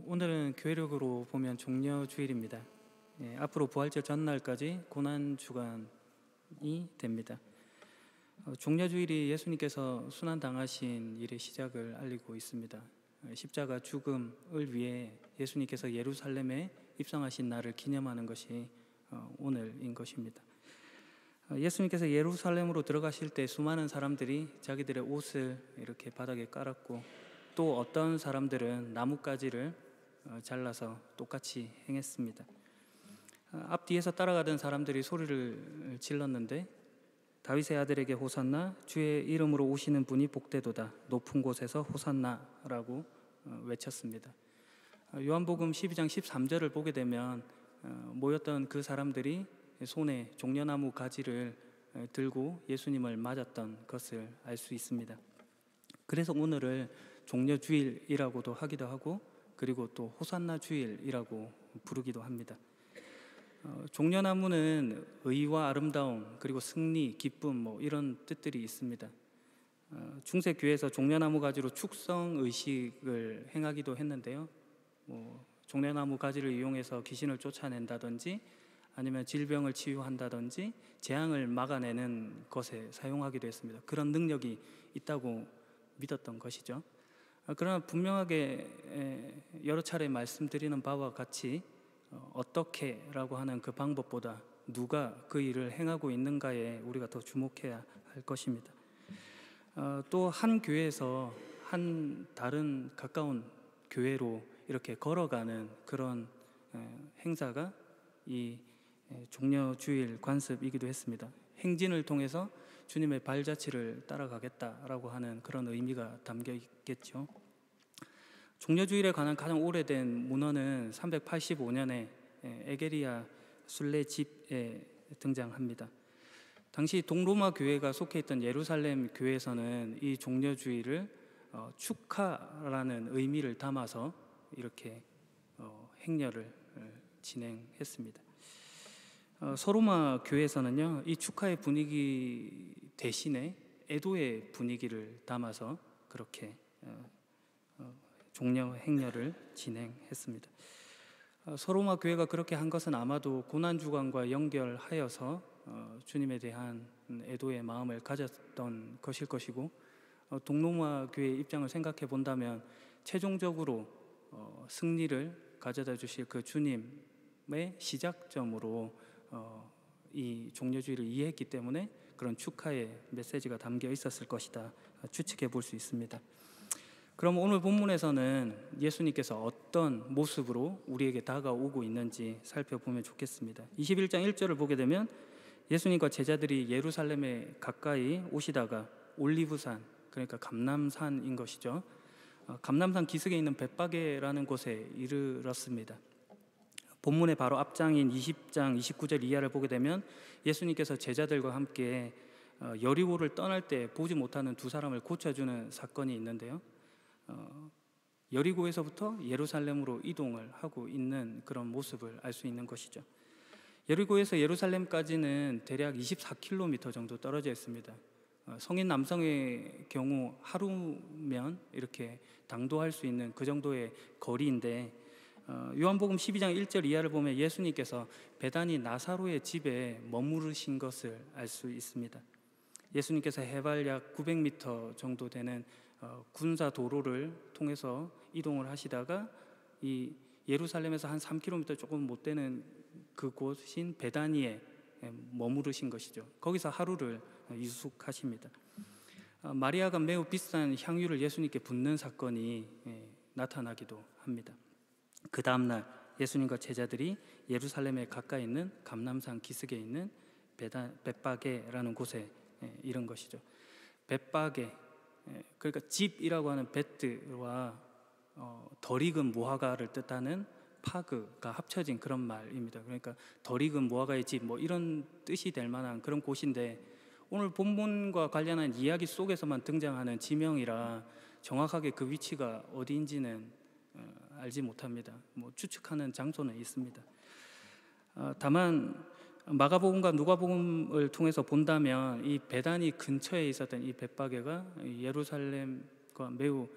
오늘은 교회력으로 보면 종려주일입니다. 앞으로 부활절 전날까지 고난주간이 됩니다. 종려주일이 예수님께서 순환당하신 일의 시작을 알리고 있습니다. 십자가 죽음을 위해 예수님께서 예루살렘에 입성하신 날을 기념하는 것이 오늘인 것입니다. 예수님께서 예루살렘으로 들어가실 때 수많은 사람들이 자기들의 옷을 이렇게 바닥에 깔았고, 또 어떤 사람들은 나뭇가지를 잘라서 똑같이 행했습니다. 앞뒤에서 따라가던 사람들이 소리를 질렀는데, 다윗의 아들에게 호산나, 주의 이름으로 오시는 분이 복되도다, 높은 곳에서 호산나라고 외쳤습니다. 요한복음 12장 13절을 보게 되면 모였던 그 사람들이 손에 종려나무 가지를 들고 예수님을 맞았던 것을 알 수 있습니다. 그래서 오늘을 종려주일이라고도 하기도 하고, 그리고 또 호산나 주일이라고 부르기도 합니다. 종려나무는 의와 아름다움, 그리고 승리, 기쁨, 이런 뜻들이 있습니다. 중세 교회에서 종려나무 가지로 축성 의식을 행하기도 했는데요. 종려나무 가지를 이용해서 귀신을 쫓아낸다든지, 아니면 질병을 치유한다든지 재앙을 막아내는 것에 사용하기도 했습니다. 그런 능력이 있다고 믿었던 것이죠. 그러나 분명하게 여러 차례 말씀드리는 바와 같이 어떻게라고 하는 그 방법보다 누가 그 일을 행하고 있는가에 우리가 더 주목해야 할 것입니다. 또 한 교회에서 한 다른 가까운 교회로 이렇게 걸어가는 그런 행사가 이 종려주일 관습이기도 했습니다. 행진을 통해서 주님의 발자취를 따라가겠다라고 하는 그런 의미가 담겨 있겠죠. 종려주일에 관한 가장 오래된 문헌은 385년에 에게리아 순례 집에 등장합니다. 당시 동로마 교회가 속해 있던 예루살렘 교회에서는 이 종려주일을 축하라는 의미를 담아서 이렇게 행렬을 진행했습니다. 소로마 교회에서는요, 이 축하의 분위기 대신에 애도의 분위기를 담아서 그렇게 종려 행렬을 진행했습니다. 소로마 교회가 그렇게 한 것은 아마도 고난주간과 연결하여서 주님에 대한 애도의 마음을 가졌던 것일 것이고, 동로마 교회의 입장을 생각해 본다면 최종적으로 승리를 가져다 주실 그 주님의 시작점으로 이 종려주일을 이해했기 때문에 그런 축하의 메시지가 담겨 있었을 것이다 추측해 볼 수 있습니다. 그럼 오늘 본문에서는 예수님께서 어떤 모습으로 우리에게 다가오고 있는지 살펴보면 좋겠습니다. 21장 1절을 보게 되면 예수님과 제자들이 예루살렘에 가까이 오시다가 올리브산, 그러니까 감람산인 것이죠, 감람산 기슭에 있는 벳바게라는 곳에 이르렀습니다. 본문의 바로 앞장인 20장 29절 이하를 보게 되면 예수님께서 제자들과 함께 여리고를 떠날 때 보지 못하는 두 사람을 고쳐주는 사건이 있는데요, 여리고에서부터 예루살렘으로 이동을 하고 있는 그런 모습을 알 수 있는 것이죠. 여리고에서 예루살렘까지는 대략 24km 정도 떨어져 있습니다. 성인 남성의 경우 하루면 이렇게 당도할 수 있는 그 정도의 거리인데, 요한복음 12장 1절 이하를 보면 예수님께서 베다니 나사로의 집에 머무르신 것을 알 수 있습니다. 예수님께서 해발 약 900m 정도 되는 군사 도로를 통해서 이동을 하시다가 이 예루살렘에서 한 3km 조금 못 되는 그곳인 베다니에 머무르신 것이죠. 거기서 하루를 유숙하십니다. 마리아가 매우 비싼 향유를 예수님께 붓는 사건이 나타나기도 합니다. 그 다음날 예수님과 제자들이 예루살렘에 가까이 있는 감람산 기슭에 있는 벳바게라는 곳에 이른 것이죠. 벳바게, 그러니까 집이라고 하는 베트와 덜 익은 무화과를 뜻하는 파그가 합쳐진 그런 말입니다. 그러니까 덜 익은 무화과의 집, 이런 뜻이 될 만한 그런 곳인데, 오늘 본문과 관련한 이야기 속에서만 등장하는 지명이라 정확하게 그 위치가 어디인지는 알지 못합니다. 추측하는 장소는 있습니다. 다만 마가복음과 누가복음을 통해서 본다면 이 베다니 근처에 있었던 이 벳바게가 예루살렘과 매우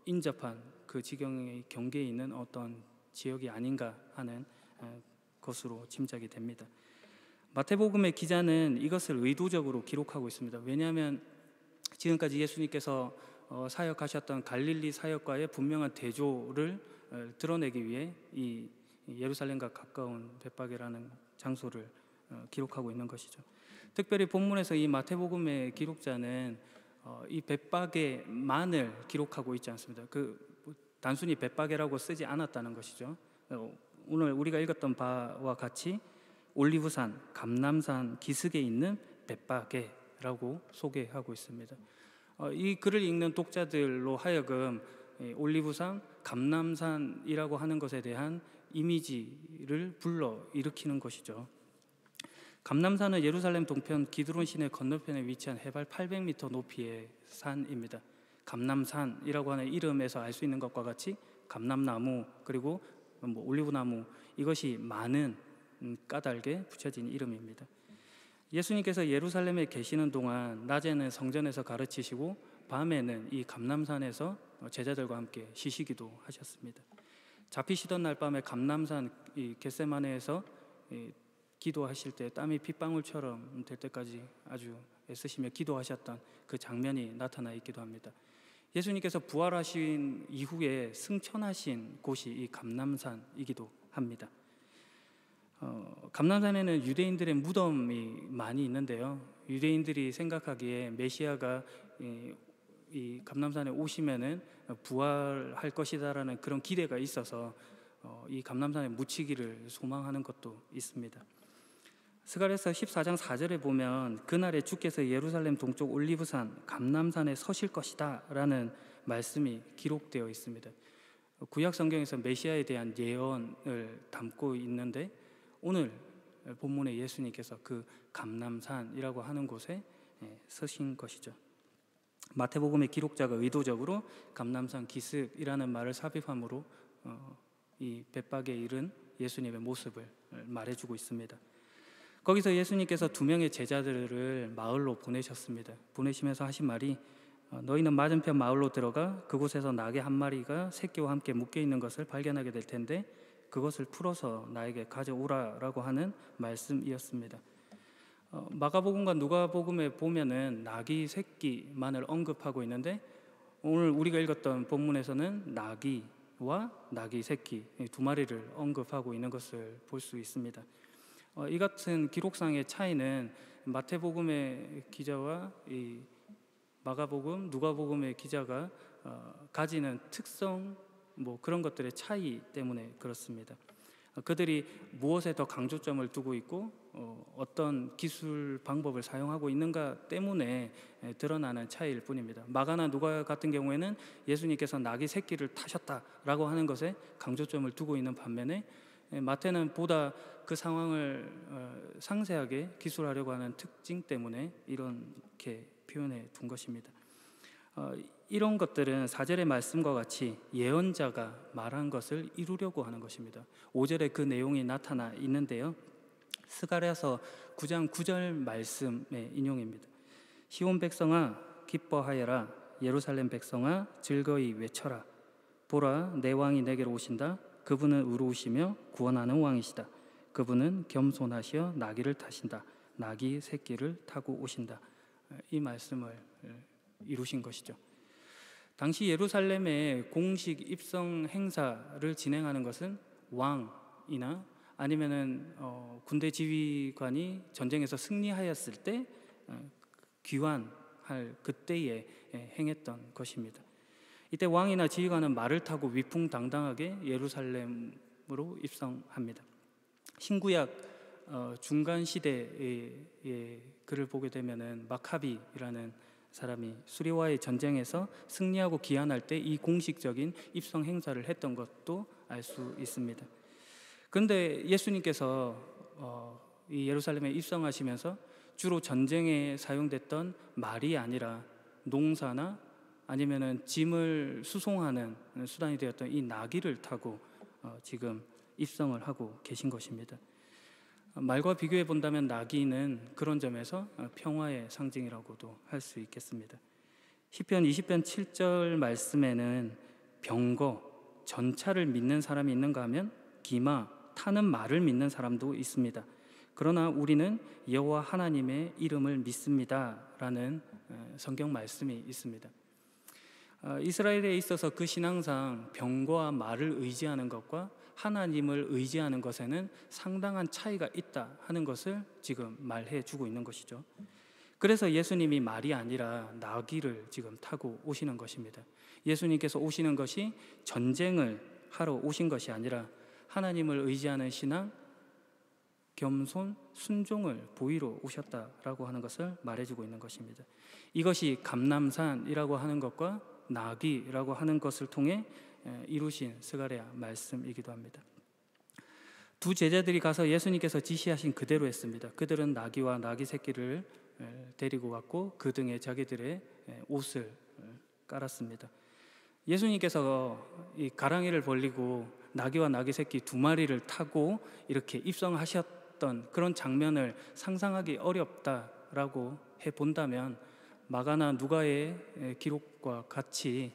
인접한 그 지경의 경계에 있는 어떤 지역이 아닌가 하는 것으로 짐작이 됩니다. 마태복음의 기자는 이것을 의도적으로 기록하고 있습니다. 왜냐하면 지금까지 예수님께서 사역하셨던 갈릴리 사역과의 분명한 대조를 드러내기 위해 이 예루살렘과 가까운 벳바게라는 장소를 기록하고 있는 것이죠. 특별히 본문에서 이 마태복음의 기록자는 이 벳바게만을 기록하고 있지 않습니다. 단순히 벳바게라고 쓰지 않았다는 것이죠. 오늘 우리가 읽었던 바와 같이 올리브산, 감람산 기슭에 있는 벳바게라고 소개하고 있습니다. 이 글을 읽는 독자들로 하여금 올리브산, 감람산이라고 하는 것에 대한 이미지를 불러일으키는 것이죠. 감람산은 예루살렘 동편 기드론 시내 건너편에 위치한 해발 800m 높이의 산입니다. 감람산이라고 하는 이름에서 알 수 있는 것과 같이 감람나무 그리고 올리브나무, 이것이 많은 까닭에 붙여진 이름입니다. 예수님께서 예루살렘에 계시는 동안 낮에는 성전에서 가르치시고 밤에는 이 감람산에서 제자들과 함께 쉬시기도 하셨습니다. 잡히시던 날 밤에 감람산 이 겟세마네에서 기도하실 때 땀이 핏방울처럼 될 때까지 아주 애쓰시며 기도하셨던 그 장면이 나타나 있기도 합니다. 예수님께서 부활하신 이후에 승천하신 곳이 이 감람산이기도 합니다. 감람산에는 유대인들의 무덤이 많이 있는데요. 유대인들이 생각하기에 메시아가 이 감람산에 오시면은 부활할 것이다라는 그런 기대가 있어서 이 감람산에 묻히기를 소망하는 것도 있습니다. 스가랴서 14장 4절에 보면 그날에 주께서 예루살렘 동쪽 올리브산 감람산에 서실 것이다 라는 말씀이 기록되어 있습니다. 구약 성경에서 메시아에 대한 예언을 담고 있는데 오늘 본문에 예수님께서 그 감람산이라고 하는 곳에 서신 것이죠. 마태복음의 기록자가 의도적으로 감람산 기슭이라는 말을 삽입함으로 이 벳바게에 이른 예수님의 모습을 말해주고 있습니다. 거기서 예수님께서 2명의 제자들을 마을로 보내셨습니다. 보내시면서 하신 말이 너희는 맞은편 마을로 들어가 그곳에서 나귀 한 마리가 새끼와 함께 묶여 있는 것을 발견하게 될 텐데 그것을 풀어서 나에게 가져오라라고 하는 말씀이었습니다. 마가복음과 누가복음에 보면은 나귀 새끼만을 언급하고 있는데 오늘 우리가 읽었던 본문에서는 나귀와 나귀 새끼 2마리를 언급하고 있는 것을 볼 수 있습니다. 이 같은 기록상의 차이는 마태복음의 기자와 이 마가복음, 누가복음의 기자가 가지는 특성 그런 것들의 차이 때문에 그렇습니다. 그들이 무엇에 더 강조점을 두고 있고 어떤 기술 방법을 사용하고 있는가 때문에 드러나는 차이일 뿐입니다. 마가나 누가 같은 경우에는 예수님께서 나귀 새끼를 타셨다라고 하는 것에 강조점을 두고 있는 반면에 마태는 보다 그 상황을 상세하게 기술하려고 하는 특징 때문에 이렇게 표현해 둔 것입니다. 이런 것들은 4절의 말씀과 같이 예언자가 말한 것을 이루려고 하는 것입니다. 5절에 그 내용이 나타나 있는데요. 스가랴서 9장 9절 말씀의 인용입니다. 시온 백성아 기뻐하여라, 예루살렘 백성아 즐거이 외쳐라. 보라, 내 왕이 내게로 오신다. 그분은 의로우시며 구원하는 왕이시다. 그분은 겸손하시어 나귀를 타신다. 나귀 새끼를 타고 오신다. 이 말씀을 이루신 것이죠. 당시 예루살렘의 공식 입성 행사를 진행하는 것은 왕이나 아니면은 군대 지휘관이 전쟁에서 승리하였을 때 귀환할 그때에 행했던 것입니다. 이때 왕이나 지휘관은 말을 타고 위풍당당하게 예루살렘으로 입성합니다. 신구약 중간 시대의 글을 보게 되면은 마카비라는 사람이 수리와의 전쟁에서 승리하고 귀환할 때 이 공식적인 입성 행사를 했던 것도 알 수 있습니다. 그런데 예수님께서 이 예루살렘에 입성하시면서 주로 전쟁에 사용됐던 말이 아니라 농사나 아니면은 짐을 수송하는 수단이 되었던 이 나귀를 타고 지금 입성을 하고 계신 것입니다. 말과 비교해 본다면 나귀는 그런 점에서 평화의 상징이라고도 할 수 있겠습니다. 시편 20편 7절 말씀에는 병거, 전차를 믿는 사람이 있는가 하면 기마, 타는 말을 믿는 사람도 있습니다. 그러나 우리는 여호와 하나님의 이름을 믿습니다라는 성경 말씀이 있습니다. 이스라엘에 있어서 그 신앙상 병거와 말을 의지하는 것과 하나님을 의지하는 것에는 상당한 차이가 있다 하는 것을 지금 말해 주고 있는 것이죠. 그래서 예수님이 말이 아니라 나귀를 지금 타고 오시는 것입니다. 예수님께서 오시는 것이 전쟁을 하러 오신 것이 아니라 하나님을 의지하는 신앙, 겸손, 순종을 보이러 오셨다라고 하는 것을 말해주고 있는 것입니다. 이것이 감람산이라고 하는 것과 나귀라고 하는 것을 통해 이루신 스가랴 말씀이기도 합니다. 두 제자들이 가서 예수님께서 지시하신 그대로 했습니다. 그들은 나귀와 나귀 새끼를 데리고 갔고 그 등에 자기들의 옷을 깔았습니다. 예수님께서 이 가랑이를 벌리고 나귀와 나귀 새끼 두 마리를 타고 이렇게 입성하셨던 그런 장면을 상상하기 어렵다라고 해본다면 마가나 누가의 기록과 같이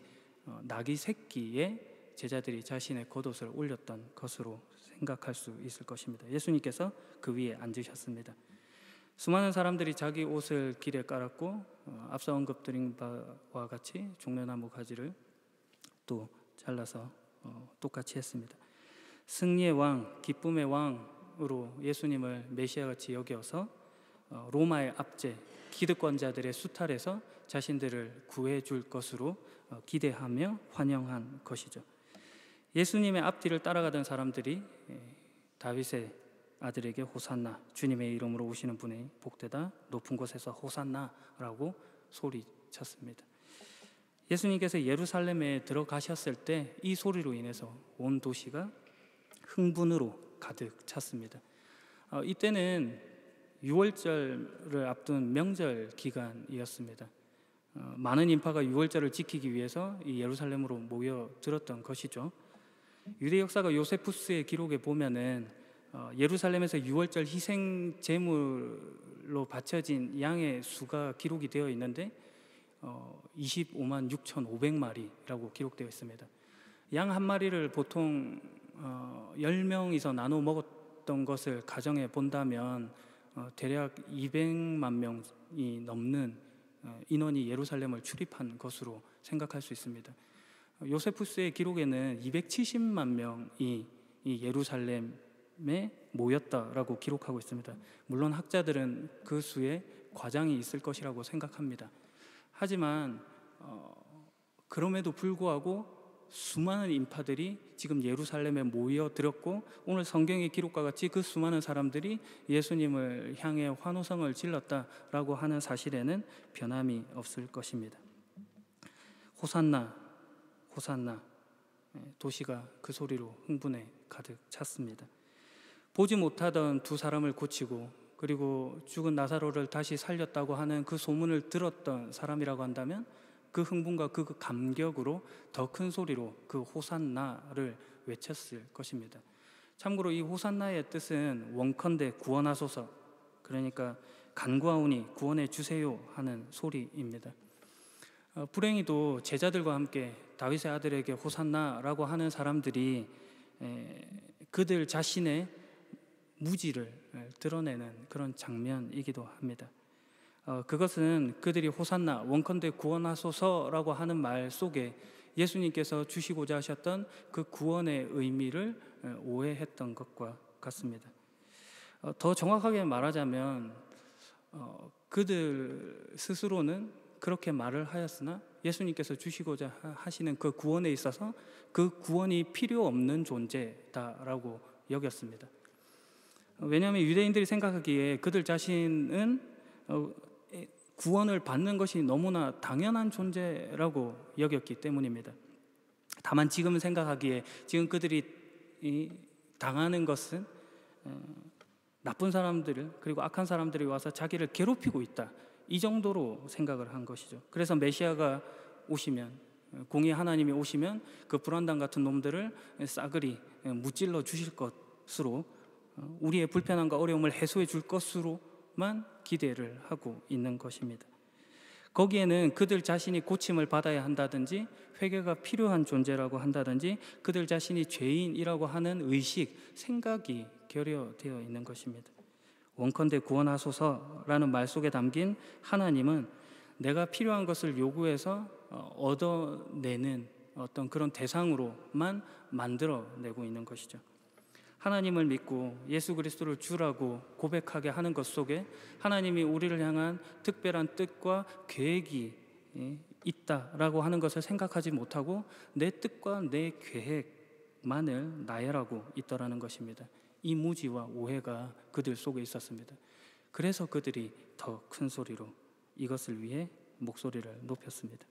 나귀 새끼에 제자들이 자신의 겉옷을 올렸던 것으로 생각할 수 있을 것입니다. 예수님께서 그 위에 앉으셨습니다. 수많은 사람들이 자기 옷을 길에 깔았고 앞서 언급드린 바와 같이 종려나무 가지를 또 잘라서 똑같이 했습니다. 승리의 왕, 기쁨의 왕으로 예수님을 메시아같이 여겨서 로마의 압제, 기득권자들의 수탈에서 자신들을 구해줄 것으로 기대하며 환영한 것이죠. 예수님의 앞뒤를 따라가던 사람들이 다윗의 아들에게 호산나, 주님의 이름으로 오시는 분이 복되다, 높은 곳에서 호산나라고 소리쳤습니다. 예수님께서 예루살렘에 들어가셨을 때 이 소리로 인해서 온 도시가 흥분으로 가득 찼습니다. 이때는 유월절을 앞둔 명절 기간이었습니다. 많은 인파가 유월절을 지키기 위해서 이 예루살렘으로 모여들었던 것이죠. 유대 역사가 요세푸스의 기록에 보면은 예루살렘에서 유월절 희생 제물로 바쳐진 양의 수가 기록이 되어 있는데 25만 6,500마리라고 기록되어 있습니다. 양 한 마리를 보통 10명이서 나눠 먹었던 것을 가정해 본다면 대략 200만 명이 넘는 인원이 예루살렘을 출입한 것으로 생각할 수 있습니다. 요세푸스의 기록에는 270만 명이 이 예루살렘에 모였다라고 기록하고 있습니다. 물론 학자들은 그 수에 과장이 있을 것이라고 생각합니다. 하지만 그럼에도 불구하고 수많은 인파들이 지금 예루살렘에 모여들었고 오늘 성경의 기록과 같이 그 수많은 사람들이 예수님을 향해 환호성을 질렀다라고 하는 사실에는 변함이 없을 것입니다. 호산나, 호산나, 도시가 그 소리로 흥분에 가득 찼습니다. 보지 못하던 두 사람을 고치고 그리고 죽은 나사로를 다시 살렸다고 하는 그 소문을 들었던 사람이라고 한다면 그 흥분과 그 감격으로 더 큰 소리로 그 호산나를 외쳤을 것입니다. 참고로 이 호산나의 뜻은 원컨대 구원하소서, 그러니까 간구하오니 구원해 주세요 하는 소리입니다. 불행히도 제자들과 함께 다윗의 아들에게 호산나라고 하는 사람들이 그들 자신의 무지를 드러내는 그런 장면이기도 합니다. 그것은 그들이 호산나, 원컨대 구원하소서라고 하는 말 속에 예수님께서 주시고자 하셨던 그 구원의 의미를 오해했던 것과 같습니다. 더 정확하게 말하자면 그들 스스로는 그렇게 말을 하였으나 예수님께서 주시고자 하시는 그 구원에 있어서 그 구원이 필요 없는 존재다라고 여겼습니다. 왜냐하면 유대인들이 생각하기에 그들 자신은 구원을 받는 것이 너무나 당연한 존재라고 여겼기 때문입니다. 다만 지금 생각하기에 지금 그들이 당하는 것은 나쁜 사람들 그리고 악한 사람들이 와서 자기를 괴롭히고 있다, 이 정도로 생각을 한 것이죠. 그래서 메시아가 오시면, 공의 하나님이 오시면 그 불안당 같은 놈들을 싸그리 무찔러 주실 것으로, 우리의 불편함과 어려움을 해소해 줄 것으로만 기대를 하고 있는 것입니다. 거기에는 그들 자신이 고침을 받아야 한다든지 회개가 필요한 존재라고 한다든지 그들 자신이 죄인이라고 하는 의식, 생각이 결여되어 있는 것입니다. 원컨대 구원하소서라는 말 속에 담긴 하나님은 내가 필요한 것을 요구해서 얻어내는 어떤 그런 대상으로만 만들어내고 있는 것이죠. 하나님을 믿고 예수 그리스도를 주라고 고백하게 하는 것 속에 하나님이 우리를 향한 특별한 뜻과 계획이 있다라고 하는 것을 생각하지 못하고 내 뜻과 내 계획만을 나열하고 있더라는 것입니다. 이 무지와 오해가 그들 속에 있었습니다. 그래서 그들이 더 큰 소리로 이것을 위해 목소리를 높였습니다.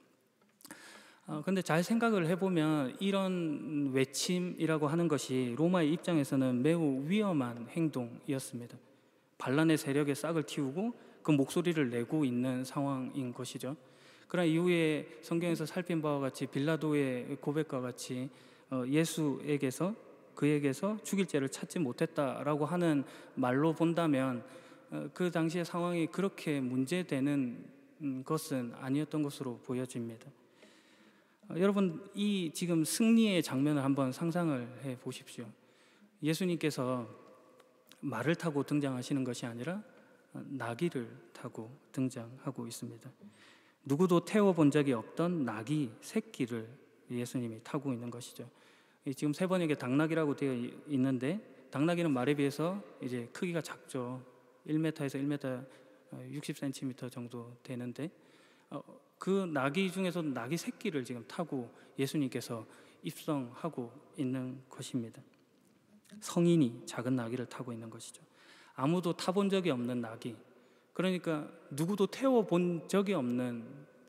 근데 잘 생각을 해보면 이런 외침이라고 하는 것이 로마의 입장에서는 매우 위험한 행동이었습니다. 반란의 세력에 싹을 틔우고 그 목소리를 내고 있는 상황인 것이죠. 그러나 이후에 성경에서 살핀 바와 같이 빌라도의 고백과 같이 예수에게서 그에게서 죽일 죄를 찾지 못했다라고 하는 말로 본다면 그 당시의 상황이 그렇게 문제되는 것은 아니었던 것으로 보여집니다. 여러분, 이 지금 승리의 장면을 한번 상상을 해 보십시오. 예수님께서 말을 타고 등장하시는 것이 아니라 나귀를 타고 등장하고 있습니다. 누구도 태워본 적이 없던 나귀 새끼를 예수님이 타고 있는 것이죠. 지금 세 번역에 당나귀라고 되어 있는데 당나귀는 말에 비해서 이제 크기가 작죠. 1m에서 1m 60cm 정도 되는데 그 나귀 중에서 나귀 새끼를 지금 타고 예수님께서 입성하고 있는 것입니다. 성인이 작은 나귀를 타고 있는 것이죠. 아무도 타본 적이 없는 나귀, 그러니까 누구도 태워본 적이 없는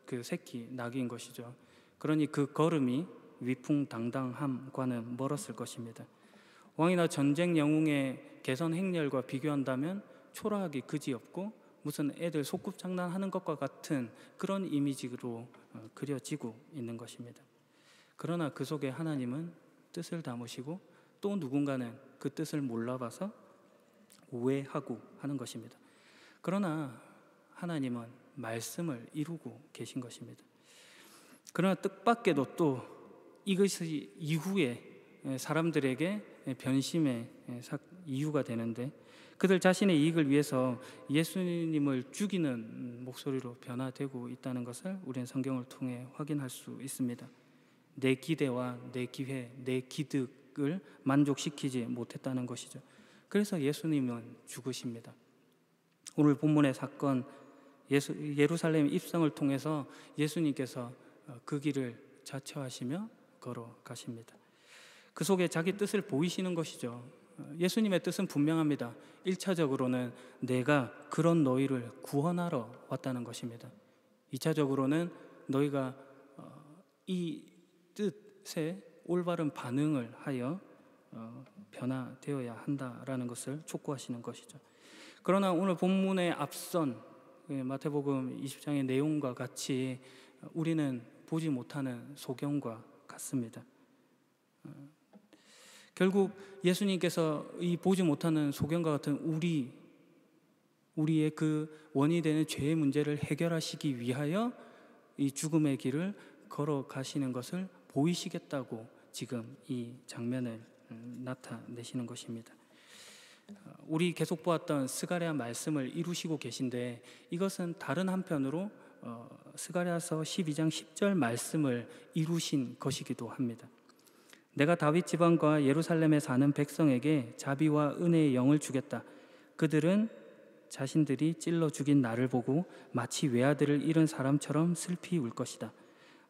그 새끼 나귀인 것이죠. 그러니 그 걸음이 위풍당당함과는 멀었을 것입니다. 왕이나 전쟁 영웅의 개선 행렬과 비교한다면 초라하기 그지없고 무슨 애들 소꿉장난하는 것과 같은 그런 이미지로 그려지고 있는 것입니다. 그러나 그 속에 하나님은 뜻을 담으시고 또 누군가는 그 뜻을 몰라봐서 오해하고 하는 것입니다. 그러나 하나님은 말씀을 이루고 계신 것입니다. 그러나 뜻밖에도 또 이것이 이후에 사람들에게 변심의 이유가 되는데 그들 자신의 이익을 위해서 예수님을 죽이는 목소리로 변화되고 있다는 것을 우리는 성경을 통해 확인할 수 있습니다. 내 기대와 내 기회, 내 기득을 만족시키지 못했다는 것이죠. 그래서 예수님은 죽으십니다. 오늘 본문의 사건 예루살렘 입성을 통해서 예수님께서 그 길을 자처하시며 걸어가십니다. 그 속에 자기 뜻을 보이시는 것이죠. 예수님의 뜻은 분명합니다. 1차적으로는 내가 그런 너희를 구원하러 왔다는 것입니다. 2차적으로는 너희가 이 뜻에 올바른 반응을 하여 변화되어야 한다라는 것을 촉구하시는 것이죠. 그러나 오늘 본문의 앞선 마태복음 20장의 내용과 같이 우리는 보지 못하는 소경과 같습니다. 결국 예수님께서 이 보지 못하는 소경과 같은 우리의 그 원인이 되는 죄의 문제를 해결하시기 위하여 이 죽음의 길을 걸어가시는 것을 보이시겠다고 지금 이 장면을 나타내시는 것입니다. 우리 계속 보았던 스가랴 말씀을 이루시고 계신데 이것은 다른 한편으로 스가랴서 12장 10절 말씀을 이루신 것이기도 합니다. 내가 다윗 지방과 예루살렘에 사는 백성에게 자비와 은혜의 영을 주겠다. 그들은 자신들이 찔러 죽인 나를 보고 마치 외아들을 잃은 사람처럼 슬피 울 것이다.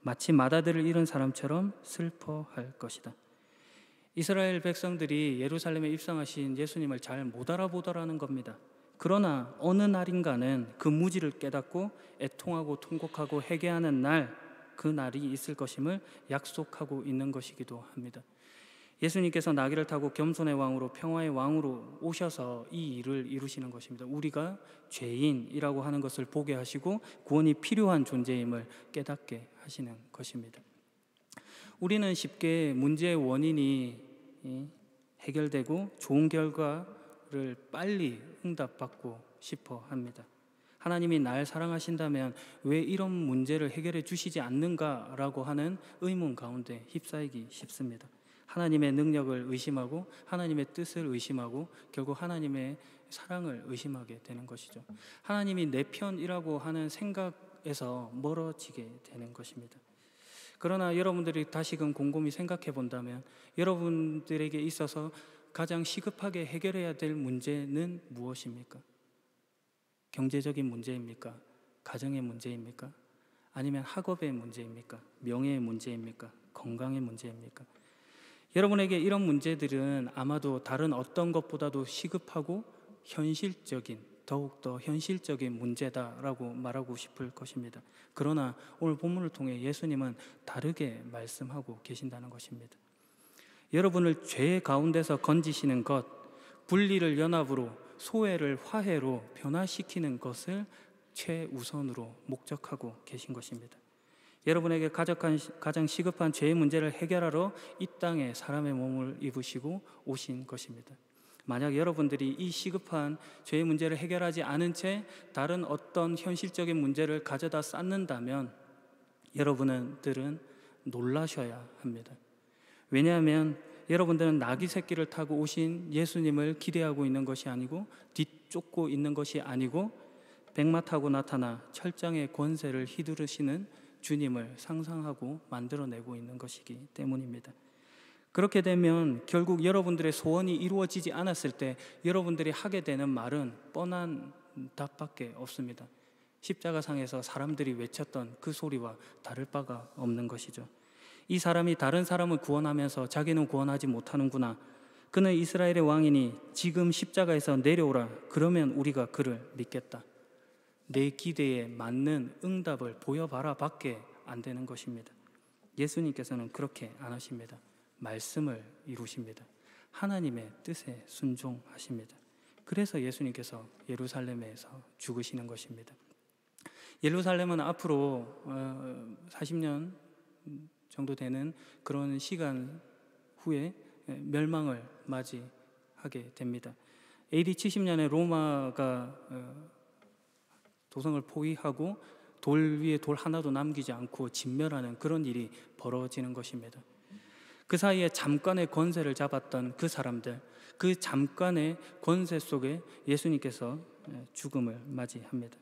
마치 맏아들을 잃은 사람처럼 슬퍼할 것이다. 이스라엘 백성들이 예루살렘에 입성하신 예수님을 잘 못 알아보더라는 겁니다. 그러나 어느 날인가는 그 무지를 깨닫고 애통하고 통곡하고 회개하는 날, 그 날이 있을 것임을 약속하고 있는 것이기도 합니다. 예수님께서 나귀를 타고 겸손의 왕으로 평화의 왕으로 오셔서 이 일을 이루시는 것입니다. 우리가 죄인이라고 하는 것을 보게 하시고 구원이 필요한 존재임을 깨닫게 하시는 것입니다. 우리는 쉽게 문제의 원인이 해결되고 좋은 결과를 빨리 응답받고 싶어 합니다. 하나님이 날 사랑하신다면 왜 이런 문제를 해결해 주시지 않는가라고 하는 의문 가운데 휩싸이기 쉽습니다. 하나님의 능력을 의심하고 하나님의 뜻을 의심하고 결국 하나님의 사랑을 의심하게 되는 것이죠. 하나님이 내 편이라고 하는 생각에서 멀어지게 되는 것입니다. 그러나 여러분들이 다시금 곰곰이 생각해 본다면 여러분들에게 있어서 가장 시급하게 해결해야 될 문제는 무엇입니까? 경제적인 문제입니까? 가정의 문제입니까? 아니면 학업의 문제입니까? 명예의 문제입니까? 건강의 문제입니까? 여러분에게 이런 문제들은 아마도 다른 어떤 것보다도 시급하고 현실적인, 더욱더 현실적인 문제다라고 말하고 싶을 것입니다. 그러나 오늘 본문을 통해 예수님은 다르게 말씀하고 계신다는 것입니다. 여러분을 죄 가운데서 건지시는 것, 분리를 연합으로, 소외를 화해로 변화시키는 것을 최우선으로 목적하고 계신 것입니다. 여러분에게 가장 시급한 죄의 문제를 해결하러 이 땅에 사람의 몸을 입으시고 오신 것입니다. 만약 여러분들이 이 시급한 죄의 문제를 해결하지 않은 채 다른 어떤 현실적인 문제를 가져다 쌓는다면 여러분들은 놀라셔야 합니다. 왜냐하면 여러분들은 나귀 새끼를 타고 오신 예수님을 기대하고 있는 것이 아니고 뒤쫓고 있는 것이 아니고 백마 타고 나타나 철장의 권세를 휘두르시는 주님을 상상하고 만들어내고 있는 것이기 때문입니다. 그렇게 되면 결국 여러분들의 소원이 이루어지지 않았을 때 여러분들이 하게 되는 말은 뻔한 답밖에 없습니다. 십자가상에서 사람들이 외쳤던 그 소리와 다를 바가 없는 것이죠. 이 사람이 다른 사람을 구원하면서 자기는 구원하지 못하는구나. 그는 이스라엘의 왕이니 지금 십자가에서 내려오라. 그러면 우리가 그를 믿겠다. 내 기대에 맞는 응답을 보여봐라 밖에 안 되는 것입니다. 예수님께서는 그렇게 안 하십니다. 말씀을 이루십니다. 하나님의 뜻에 순종하십니다. 그래서 예수님께서 예루살렘에서 죽으시는 것입니다. 예루살렘은 앞으로 40년 정도 되는 그런 시간 후에 멸망을 맞이하게 됩니다. AD 70년에 로마가 도성을 포위하고 돌 위에 돌 하나도 남기지 않고 진멸하는 그런 일이 벌어지는 것입니다. 그 사이에 잠깐의 권세를 잡았던 그 사람들, 그 잠깐의 권세 속에 예수님께서 죽음을 맞이합니다.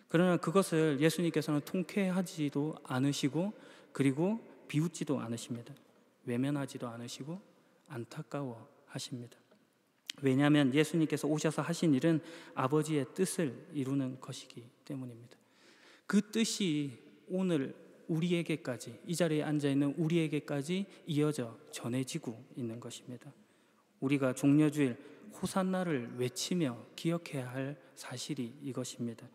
그러나 그것을 예수님께서는 통쾌하지도 않으시고 그리고 비웃지도 않으십니다. 외면하지도 않으시고 안타까워하십니다. 왜냐하면 예수님께서 오셔서 하신 일은 아버지의 뜻을 이루는 것이기 때문입니다. 그 뜻이 오늘 우리에게까지, 이 자리에 앉아있는 우리에게까지 이어져 전해지고 있는 것입니다. 우리가 종려주일 호산나를 외치며 기억해야 할 사실이 이것입니다.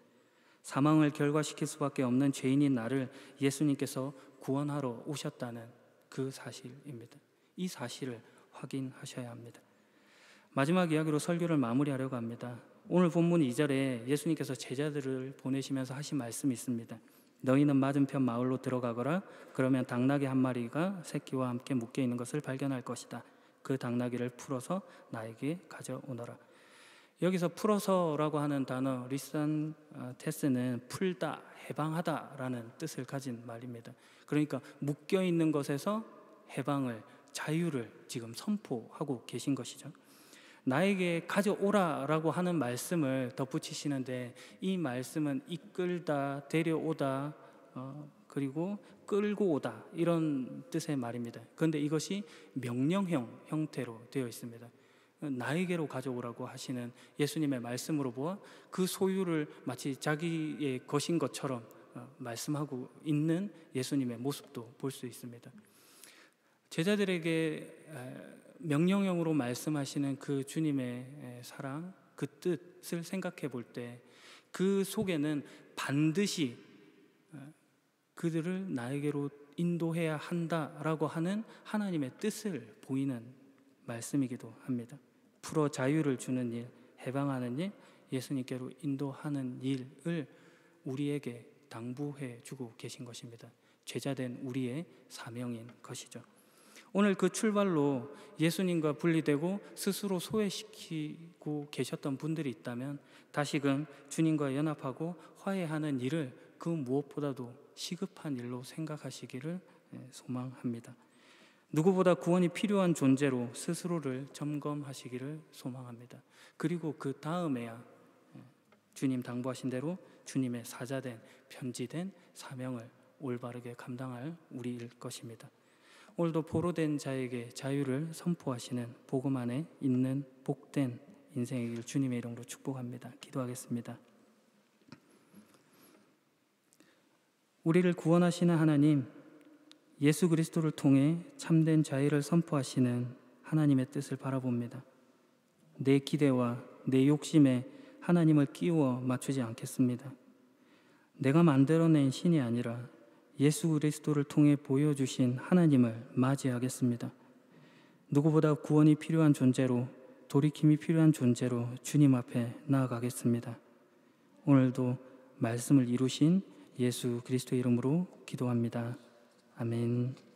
사망을 결과시킬 수밖에 없는 죄인인 나를 예수님께서 구원하러 오셨다는 그 사실입니다. 이 사실을 확인하셔야 합니다. 마지막 이야기로 설교를 마무리하려고 합니다. 오늘 본문 2절에 예수님께서 제자들을 보내시면서 하신 말씀이 있습니다. 너희는 맞은편 마을로 들어가거라. 그러면 당나귀 한 마리가 새끼와 함께 묶여 있는 것을 발견할 것이다. 그 당나귀를 풀어서 나에게 가져오너라. 여기서 풀어서라고 하는 단어 리산테스는 풀다, 해방하다라는 뜻을 가진 말입니다. 그러니까 묶여 있는 것에서 해방을, 자유를 지금 선포하고 계신 것이죠. 나에게 가져오라라고 하는 말씀을 덧붙이시는데 이 말씀은 이끌다, 데려오다, 그리고 끌고 오다 이런 뜻의 말입니다. 그런데 이것이 명령형 형태로 되어 있습니다. 나에게로 가져오라고 하시는 예수님의 말씀으로 보아 그 소유를 마치 자기의 것인 것처럼 말씀하고 있는 예수님의 모습도 볼 수 있습니다. 제자들에게 명령형으로 말씀하시는 그 주님의 사랑, 그 뜻을 생각해 볼 때 그 속에는 반드시 그들을 나에게로 인도해야 한다라고 하는 하나님의 뜻을 보이는 말씀이기도 합니다. 풀어 자유를 주는 일, 해방하는 일, 예수님께로 인도하는 일을 우리에게 당부해 주고 계신 것입니다. 제자된 우리의 사명인 것이죠. 오늘 그 출발로 예수님과 분리되고 스스로 소외시키고 계셨던 분들이 있다면 다시금 주님과 연합하고 화해하는 일을 그 무엇보다도 시급한 일로 생각하시기를 소망합니다. 누구보다 구원이 필요한 존재로 스스로를 점검하시기를 소망합니다. 그리고 그 다음에야 주님 당부하신 대로 주님의 사자된 편지된 사명을 올바르게 감당할 우리일 것입니다. 오늘도 포로된 자에게 자유를 선포하시는 복음 안에 있는 복된 인생의 길 주님의 이름으로 축복합니다. 기도하겠습니다. 우리를 구원하시는 하나님, 예수 그리스도를 통해 참된 자유를 선포하시는 하나님의 뜻을 바라봅니다. 내 기대와 내 욕심에 하나님을 끼워 맞추지 않겠습니다. 내가 만들어낸 신이 아니라 예수 그리스도를 통해 보여주신 하나님을 맞이하겠습니다. 누구보다 구원이 필요한 존재로, 돌이킴이 필요한 존재로 주님 앞에 나아가겠습니다. 오늘도 말씀을 이루신 예수 그리스도 이름으로 기도합니다. 아멘.